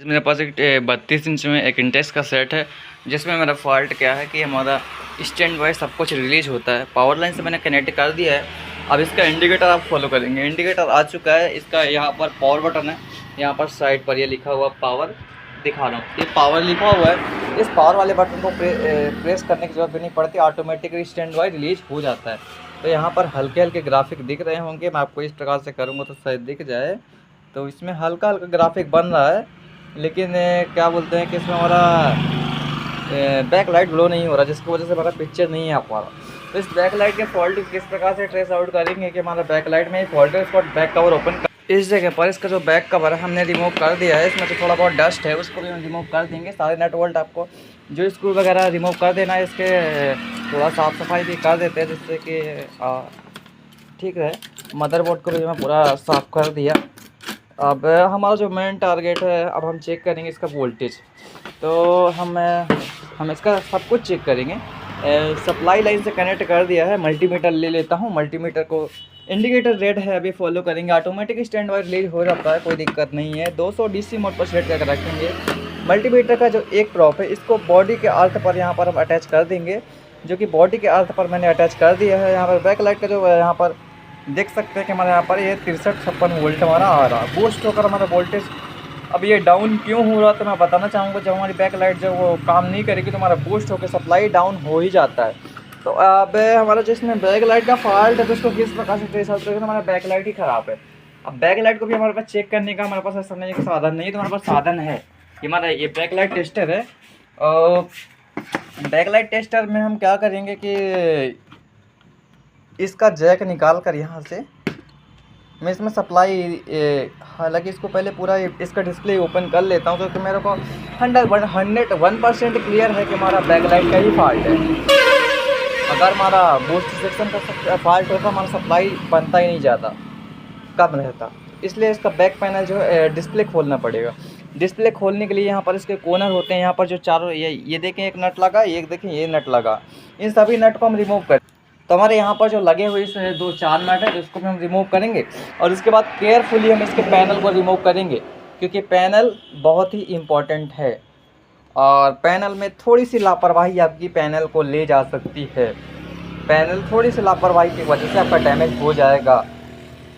मेरे पास एक 32 इंच में एक इंटेक्स का सेट है, जिसमें मेरा फॉल्ट क्या है कि हमारा स्टैंड वाइज सब कुछ रिलीज होता है। पावर लाइन से मैंने कनेक्ट कर दिया है। अब इसका इंडिकेटर आप फॉलो करेंगे। इंडिकेटर आ चुका है। इसका यहाँ पर पावर बटन है, यहाँ पर साइड पर ये लिखा हुआ पावर दिखा रहा हूँ, ये पावर लिखा हुआ है। इस पावर वाले बटन को प्रेस करने की ज़रूरत भी नहीं पड़ती, ऑटोमेटिकली स्टैंड वाइज रिलीज हो जाता है। तो यहाँ पर हल्के हल्के ग्राफिक दिख रहे होंगे, मैं आपको इस प्रकार से करूँगा तो शायद दिख जाए। तो इसमें हल्का हल्का ग्राफिक बन रहा है, लेकिन क्या बोलते हैं कि इसमें हमारा बैक लाइट ग्लो नहीं हो रहा, जिसकी वजह से हमारा पिक्चर नहीं आ पा रहा। तो इस बैक लाइट के फॉल्ट किस प्रकार से ट्रेस आउट करेंगे कि हमारा बैक लाइट में ही फॉल्ट है, इसको बैक कवर ओपन कर इस जगह पर इसका जो बैक कवर है हमने रिमूव कर दिया है। इसमें तो थोड़ा बहुत डस्ट है, उसको भी हम रिमूव कर देंगे। सारे नट बोल्ट आपको जो स्क्रू वगैरह रिमूव कर देना है, इसके थोड़ा साफ़ सफाई भी कर देते हैं जिससे कि ठीक है। मदरबोर्ड को भी मैं पूरा साफ़ कर दिया। अब हमारा जो मेन टारगेट है, अब हम चेक करेंगे इसका वोल्टेज। तो हम इसका सब कुछ चेक करेंगे। सप्लाई लाइन से कनेक्ट कर दिया है। मल्टीमीटर ले लेता हूँ, मल्टीमीटर को इंडिकेटर रेड है अभी फॉलो करेंगे। ऑटोमेटिक स्टैंड वाइज रिलीज हो जाता है, कोई दिक्कत नहीं है। 200 DC मोड पर सेट करके रखेंगे। मल्टीमीटर का जो एक प्रॉप है, इसको बॉडी के अर्थ पर यहाँ पर हम अटैच कर देंगे, जो कि बॉडी के अर्थ पर मैंने अटैच कर दिया है। यहाँ पर बैक लाइट का जो यहाँ पर देख सकते हैं कि हमारे यहाँ पर ये 63-56 वोल्ट हमारा आ रहा है। बूस्ट होकर हमारा वोल्टेज अब ये डाउन क्यों हो रहा, तो मैं बताना चाहूँगा। जब हमारी बैक लाइट जब वो काम नहीं करेगी तो हमारा बूस्ट होकर सप्लाई डाउन हो ही जाता है। तो अब हमारा जिसमें बैक लाइट का फॉल्ट है, तो उसको किस प्रकार से ट्रेस आउट करेंगे, तो हमारा बैक लाइट ही ख़राब है। अब बैक लाइट को भी हमारे पास चेक करने का हमारे पास ऐसा नहीं कि साधन नहीं है, तो हमारे पास साधन है। ये हमारा ये बैक लाइट टेस्टर है। और बैक लाइट टेस्टर में हम क्या करेंगे कि इसका जैक निकाल कर यहाँ से मैं इसमें सप्लाई, हालांकि इसको पहले पूरा इसका डिस्प्ले ओपन कर लेता हूँ, क्योंकि मेरे को 101% क्लियर है कि हमारा बैक लाइट का ही फॉल्ट है। अगर हमारा बूस्ट सेक्शन का फॉल्ट होता, हमारा सप्लाई बनता ही नहीं ज़्यादा, कम रहता। इसलिए इसका बैक पैनल जो है डिस्प्ले खोलना पड़ेगा। डिस्प्ले खोलने के लिए यहाँ पर इसके कोनर होते हैं, यहाँ पर जो चारों ये देखें एक नट लगा, ये देखें ये नट लगा। इन सभी नट को हम रिमूव करें। तो हमारे यहाँ पर जो लगे हुए इस 2-4 नट है, जिसको भी हम रिमूव करेंगे। और इसके बाद केयरफुली हम इसके पैनल को रिमूव करेंगे, क्योंकि पैनल बहुत ही इम्पॉर्टेंट है। और पैनल में थोड़ी सी लापरवाही आपकी पैनल को ले जा सकती है। पैनल थोड़ी सी लापरवाही की वजह से आपका डैमेज हो जाएगा।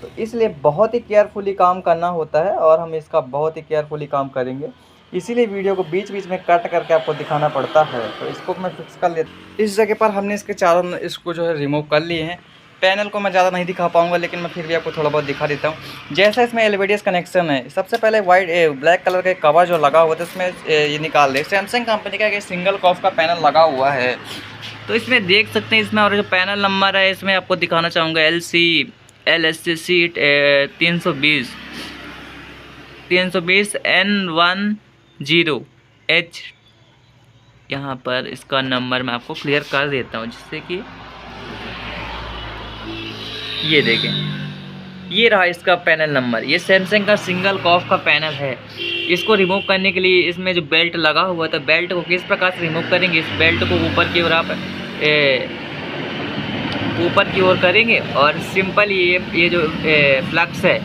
तो इसलिए बहुत ही केयरफुली काम करना होता है, और हम इसका बहुत ही केयरफुली काम करेंगे। इसीलिए वीडियो को बीच बीच में कट करके आपको दिखाना पड़ता है। तो इसको मैं फिक्स कर लेता। इस जगह पर हमने इसके चारों इसको जो है रिमूव कर लिए हैं। पैनल को मैं ज़्यादा नहीं दिखा पाऊंगा, लेकिन मैं फिर भी आपको थोड़ा बहुत दिखा देता हूँ। जैसा इसमें एलवीडीएस कनेक्शन है, सबसे पहले ब्लैक कलर का कवर जो लगा हुआ था, इसमें ये निकाल दे। सैमसंग कंपनी का सिंगल कॉफ का पैनल लगा हुआ है। तो इसमें देख सकते हैं, इसमें और जो पैनल नंबर है इसमें आपको दिखाना चाहूँगा LSCC 320 N10H। यहाँ पर इसका नंबर मैं आपको क्लियर कर देता हूँ, जिससे कि ये देखें, ये रहा इसका पैनल नंबर। ये सैमसंग का सिंगल कॉफ का पैनल है। इसको रिमूव करने के लिए इसमें जो बेल्ट लगा हुआ था, बेल्ट को किस प्रकार से रिमूव करेंगे, इस बेल्ट को ऊपर की ओर आप ऊपर की ओर करेंगे, और सिंपल ये जो फ्लक्स है,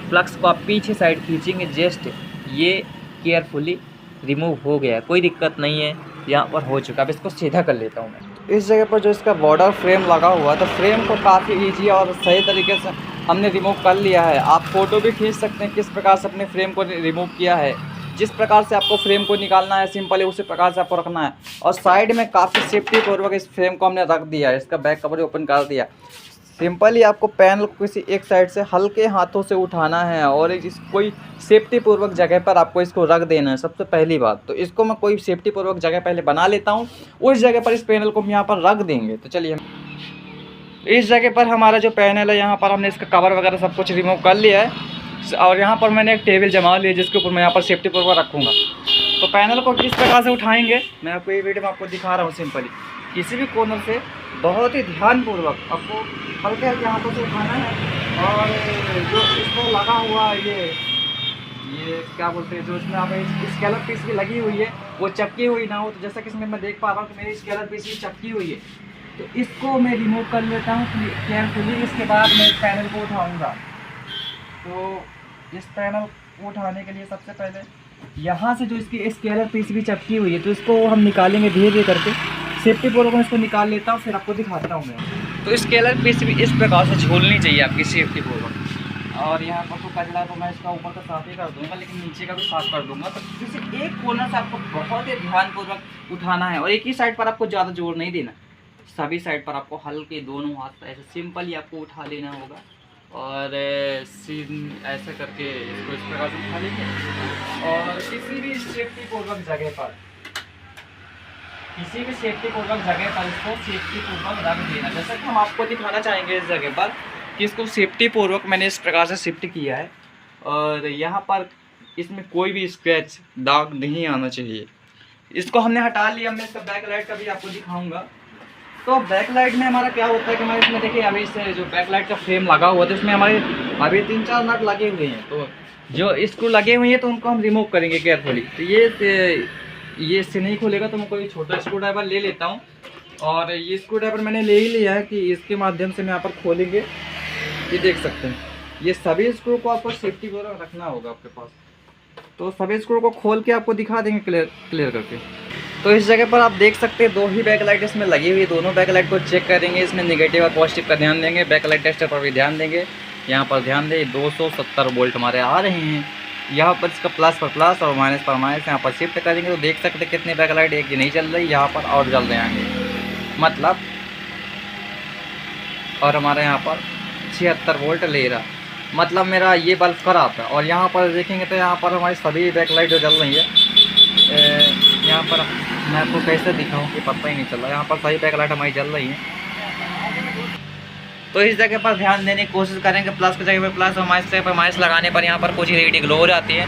फ्लक्स को आप पीछे साइड खींचेंगे। जस्ट ये केयरफुली रिमूव हो गया, कोई दिक्कत नहीं है, यहाँ पर हो चुका। अब इसको सीधा कर लेता हूँ मैं। इस जगह पर जो इसका बॉर्डर फ्रेम लगा हुआ है, तो फ्रेम को काफ़ी ईजी और सही तरीके से हमने रिमूव कर लिया है। आप फ़ोटो भी खींच सकते हैं किस प्रकार से अपने फ्रेम को रिमूव किया है। जिस प्रकार से आपको फ्रेम को निकालना है सिंपली उसी प्रकार से आपको रखना है। और साइड में काफ़ी सेफ्टी पूर्वक इस फ्रेम को हमने रख दिया है। इसका बैक कवर ओपन कर दिया। सिंपली आपको पैनल को किसी एक साइड से हल्के हाथों से उठाना है, और कोई सेफ्टी पूर्वक जगह पर आपको इसको रख देना है। सबसे पहली बात तो इसको मैं कोई सेफ्टी पूर्वक जगह पहले बना लेता हूँ, उस जगह पर इस पैनल को हम यहाँ पर रख देंगे। तो चलिए, इस जगह पर हमारा जो पैनल है, यहाँ पर हमने इसका कवर वगैरह सब कुछ रिमूव कर लिया है। और यहाँ पर मैंने एक टेबल जमा लिया, जिसके ऊपर मैं यहाँ पर सेफ्टी पूर्वक रखूँगा। तो पैनल को किस प्रकार से उठाएंगे मैं आपको ये वीडियो में आपको दिखा रहा हूँ। सिंपली किसी भी कॉर्नर से बहुत ही ध्यानपूर्वक आपको हल्के हल्के हाथों से उठाना है। और जो इसमें लगा हुआ ये क्या बोलते हैं, जो इसमें आप स्केलर पीस भी लगी हुई है, वो चपकी हुई ना हो। तो जैसा कि इसमें मैं देख पा रहा हूँ कि मेरी स्केलर पीस भी चपकी हुई है, तो इसको मैं रिमूव कर लेता हूँ केयरफुली। इसके बाद मैं इस पैनल को उठाऊँगा। तो इस पैनल को उठाने के लिए सबसे पहले यहाँ से जो इसकी स्केलर पीसीबी चपकी हुई है तो इसको हम निकालेंगे धीरे धीरे करके। सेफ्टी पूर्वक मैं इसको निकाल लेता हूँ, फिर आपको दिखाता हूँ मैं। तो स्केलर पीसीबी इस प्रकार से झोलनी चाहिए आपकी सेफ्टी पूर्वक। और यहाँ पर तो कचरा तो मैं इसका ऊपर का साफ ही कर दूंगा, लेकिन नीचे का भी साफ कर दूंगा। तो किसी एक कॉर्नर से आपको बहुत ही ध्यानपूर्वक उठाना है और एक ही साइड पर आपको ज़्यादा जोर नहीं देना, सभी साइड पर आपको हल्के दोनों हाथ ऐसे सिंपल ही आपको उठा लेना होगा। और सीन ऐसा करके इसको इस प्रकार से उठा लेंगे और किसी भी सेफ्टी पूर्वक जगह पर इसको सेफ्टी पूर्वक रख देना। जैसा कि हम आपको दिखाना चाहेंगे इस जगह पर कि इसको सेफ्टी पूर्वक मैंने इस प्रकार से शिफ्ट किया है और यहाँ पर इसमें कोई भी स्क्रैच दाग नहीं आना चाहिए। इसको हमने हटा लिया। मैं इसका बैक लाइट का भी आपको दिखाऊंगा। तो बैक लाइट में हमारा क्या होता है कि हमारे इसमें देखिए अभी इससे जो बैक लाइट का फ्रेम लगा हुआ था इसमें हमारे अभी 3-4 नट लगे हुए हैं। तो जो स्क्रू लगे हुए हैं तो उनको हम रिमूव करेंगे केयरफुली। तो ये इससे नहीं खुलेगा तो मैं कोई छोटा स्क्रू ड्राइवर ले लेता हूँ और ये स्क्रू ड्राइवर मैंने ले ही लिया है कि इसके माध्यम से मैं यहाँ पर खोलेंगे। ये देख सकते हैं, ये सभी स्क्रू को आपको सेफ्टी पूर्वक रखना होगा आपके पास। तो सभी स्क्रू को खोल के आपको दिखा देंगे क्लियर करके। तो इस जगह पर आप देख सकते हैं 2 ही बैक लाइट इसमें लगी हुई। दोनों बैक लाइट को चेक करेंगे, इसमें नेगेटिव और पॉजिटिव का ध्यान देंगे। बैक लाइट टेस्टर पर भी ध्यान देंगे। यहाँ पर ध्यान दें 270 वोल्ट हमारे आ रहे हैं। यहाँ पर इसका प्लस पर प्लस और माइनस पर माइनस यहाँ पर शिफ्ट करेंगे तो देख सकते हैं कितनी बैक लाइट, एक ही नहीं चल रही, यहाँ पर और जल रहे हैं मतलब। और हमारे यहाँ पर 76 वोल्ट ले रहा, मतलब मेरा ये बल्ब खराब है। और यहाँ पर देखेंगे तो यहाँ पर हमारी सभी बैक लाइट जो जल रही है, यहाँ पर मैं आपको कैसे दिखाऊं कि पता ही नहीं चल रहा। यहाँ पर सभी बैक लाइट हमारी जल रही हैं। तो इस जगह पर ध्यान देने की कोशिश करेंगे। प्लस की जगह पर प्लस और माइनस जगह पर माइनस लगाने पर यहाँ पर कुछ LED ग्लो हो जाती है,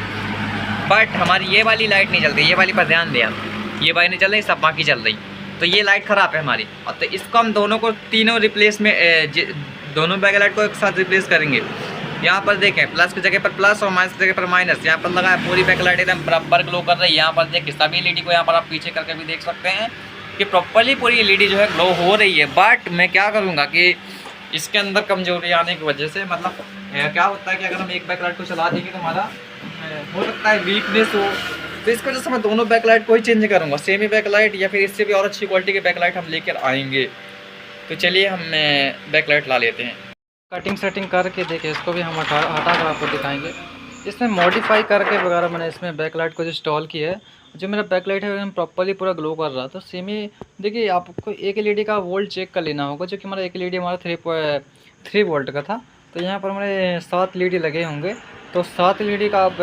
बट हमारी ये वाली लाइट नहीं चलती। ये वाली पर ध्यान दें आप, ये वाली नहीं चल रही, सब बाकी चल रही। तो ये लाइट ख़राब है हमारी। और तो इसको हम दोनों को तीनों रिप्लेस में दोनों बैक लाइट को एक साथ रिप्लेस करेंगे। यहाँ पर देखें प्लस की जगह पर प्लस और माइनस की जगह पर माइनस। यहाँ पर लगा है पूरी बैक लाइट एकदम बराबर ग्लो कर रही है। यहाँ पर देखिए सभी LED को यहाँ पर आप पीछे करके भी देख सकते हैं कि प्रॉपरली पूरी LED जो है ग्लो हो रही है। बट मैं क्या करूँगा कि इसके अंदर कमजोरी आने की वजह से मतलब क्या होता है कि अगर हम एक बैक लाइट को चला देंगे तो हमारा हो सकता है वीकनेस हो। तो इसकी वजह से मैं दोनों बैक लाइट को ही चेंज करूँगा, सेमी बैक लाइट या फिर इससे भी और अच्छी क्वालिटी के बैक लाइट हम लेकर आएंगे। तो चलिए हम बैक लाइट ला लेते हैं। कटिंग सेटिंग करके देखिए, इसको भी हम हटा कर आपको दिखाएंगे। इसमें मॉडिफाई करके वगैरह मैंने इसमें बैक लाइट को जो इंस्टॉल किया है, जो मेरा बैक लाइट है प्रॉपर्ली पूरा ग्लो कर रहा। तो सेमी देखिए आपको एक LED का वोल्ट चेक कर लेना होगा, जो कि हमारा एक LED हमारा 3 वोल्ट का था। तो यहाँ पर हमारे 7 LED लगे होंगे। तो 7 LED का आप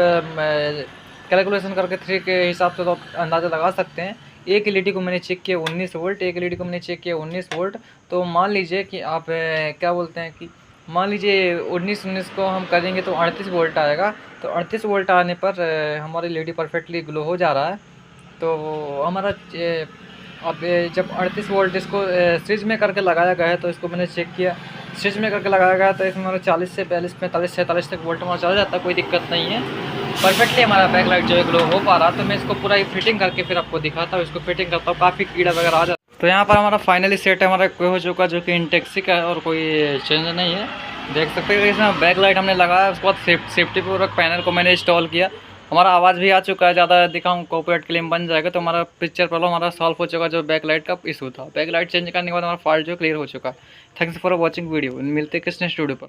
कैलकुलेशन करके 3 के हिसाब से तो आप अंदाज़ा लगा सकते हैं। एक LED को मैंने चेक किया 19 वोल्ट, एक LED को मैंने चेक किया 19 वोल्ट। तो मान लीजिए कि आप क्या बोलते हैं कि मान लीजिए 19 को हम करेंगे तो 38 वोल्ट आएगा। तो 38 वोल्ट आने पर हमारी LED परफेक्टली ग्लो हो जा रहा है। तो हमारा अब जब 38 वोल्ट इसको स्विच में करके लगाया गया है, तो इसको मैंने चेक किया स्विच में करके लगाया गया, तो इसमें हमारा 40 से 42, 45, 46 तक वोल्ट हमारा चला जाता है, कोई दिक्कत नहीं है। परफेक्टली हमारा बैक लाइट जो है ग्लो हो पा रहा। तो मैं इसको पूरा फिटिंग करके फिर आपको दिखाता हूँ। इसको फिटिंग करता हूँ, काफ़ी कीड़ा वगैरह आ जाता है। तो यहाँ पर हमारा फाइनली सेट है हमारा हो चुका, जो कि इंटेक्सी का है और कोई चेंज नहीं है। देख सकते हैं इसमें बैक लाइट हमने लगाया, उसके बाद सेफ्टी पूर्वक पैनल को मैंने इंस्टॉल किया। हमारा आवाज़ भी आ चुका है, ज़्यादा दिखाऊँ कॉपीराइट क्लेम बन जाएगा। तो हमारा पिक्चर प्रॉब्लम हमारा सॉल्व हो चुका, जो बैक लाइट का इशू था। बैक लाइट चेंज करने के बाद हमारा फॉल्ट जो क्लियर हो चुका। Thanks for watching video. मिलते हैं किस नेक्स्ट वीडियो पर।